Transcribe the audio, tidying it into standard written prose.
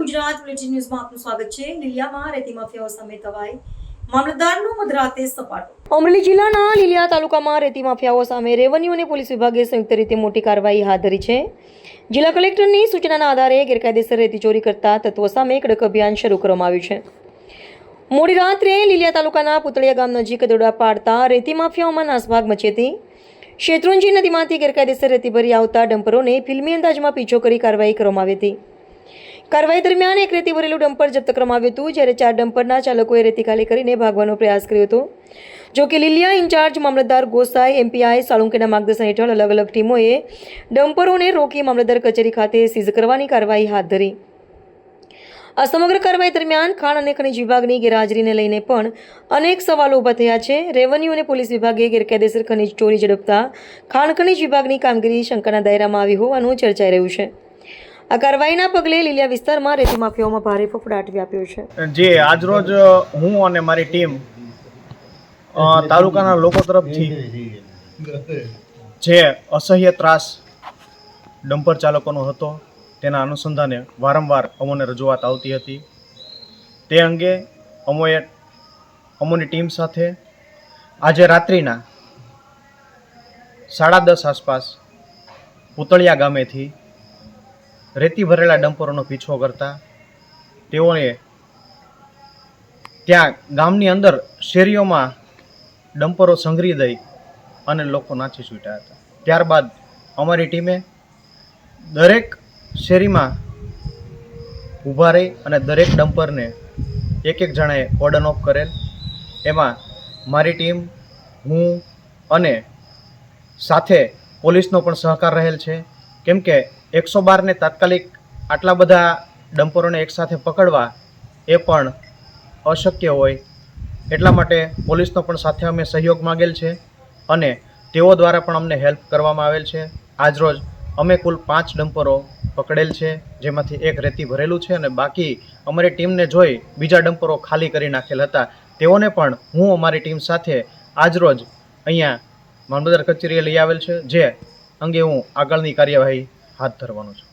Gujarat bulletin ન્યૂઝમાં આપનું સ્વાગત છે। લીલિયામાં રેતી માફિયાઓ સામે તવાઈ મામલતદારનો મધરાતે સપાટો। અમરેલી જિલ્લાના લીલિયા તાલુકામાં રેતી માફિયાઓ સામે રેવન્યુ અને પોલીસ વિભાગે સંયુક્ત રીતે મોટી કાર્યવાહી હાથ ધરી છે। જિલ્લા કલેક્ટરની સૂચનાના આધારે ગેરકાયદેસર રેતી ચોરી કરતા તત્વો સામે કડક અભિયાન શરૂ કરવામાં આવ્યું છે। મોડી રાત્રે લીલિયા તાલુકાના પુતળિયા ગામ નજીક દોડા પાડતા રેતી માફિયાઓમાં નાસભાગ મચી હતી। શેત્રુંજી નદીમાંથી ગેરકાયદેસર રેતી ભરી આવતા ડમ્પરોને ફિલ્મી અંદાજમાં પીછો કરી કાર્યવાહી કરવામાં આવી હતી। કાર્યવાહી દરમિયાન એક રેતી ભરેલું ડમ્પર જપ્ત કરવામાં આવ્યું હતું, જ્યારે 4 ડમ્પરના ચાલકોએ રેતી ખાલી કરીને ભાગવાનો પ્રયાસ કર્યો હતો। જો કે લીલિયા ઇન્ચાર્જ મામલતદાર ગોસાઈ એમપીઆઈ સાળુંકેના માર્ગદર્શન હેઠળ અલગ અલગ ટીમોએ ડમ્પરોને રોકી મામલતદાર કચેરી ખાતે સીઝ કરવાની કાર્યવાહી હાથ ધરી। આ સમગ્ર કાર્યવાહી દરમિયાન ખાણ અને ખનિજ વિભાગની ગેરહાજરીને લઈને પણ અનેક સવાલો ઊભા થયા છે। રેવન્યુ અને પોલીસ વિભાગે ગેરકાયદેસર ખનિજ ચોરી ઝડપતા ખાણ ખનિજ વિભાગની કામગીરી શંકાના દાયરામાં આવી હોવાનું ચર્ચાઈ રહ્યું છે। આ કાર્યવાહીના પગલે લીલિયા વિસ્તારમાં રેતી માફિયાઓમાં ભારે ફફડાટ વ્યાપ્યો છે। જે આજરોજ હું અને મારી ટીમ તાલુકાના લોકો તરફથી જે અસહ્ય ત્રાસ ડમ્પર ચાલકોનો હતો તેના અનુસંધાને વારંવાર અમોને રજૂઆત આવતી હતી। તે અંગે અમોની ટીમ સાથે આજે રાત્રિના 10:30 આસપાસ પુતળિયા ગામેથી રેતી ભરેલા ડમ્પરોનો પીછો કરતા તેઓએ ત્યાં ગામની અંદર શેરીઓમાં ડમ્પરો સંઘરી દઈ અને લોકો નાચી છૂટ્યા હતા। ત્યારબાદ અમારી ટીમે દરેક શેરીમાં ઊભા રહી અને દરેક ડમ્પરને એક જણાએ કોર્ડન ઓફ કરેલ। એમાં મારી ટીમ, હું અને સાથે પોલીસનો પણ સહકાર રહેલ છે, કેમ કે 112ને તાત્કાલિક આટલા બધા ડમ્પરોને એકસાથે પકડવા એ પણ અશક્ય હોય, એટલા માટે પોલીસનો પણ સાથે અમે સહયોગ માગેલ છે અને તેઓ દ્વારા પણ અમને હેલ્પ કરવામાં આવેલ છે। આજરોજ અમે કુલ 5 ડમ્પરો પકડેલ છે, જેમાંથી એક રેતી ભરેલું છે અને બાકી અમારી ટીમને જોઈ બીજા ડમ્પરો ખાલી કરી નાખેલ હતા। તેઓને પણ હું અમારી ટીમ સાથે આજરોજ અહીંયા મામલતદાર કચેરીએ લઈ આવેલ છે, જે અંગે હું આગળની કાર્યવાહી હાથ ધરવાનો છું।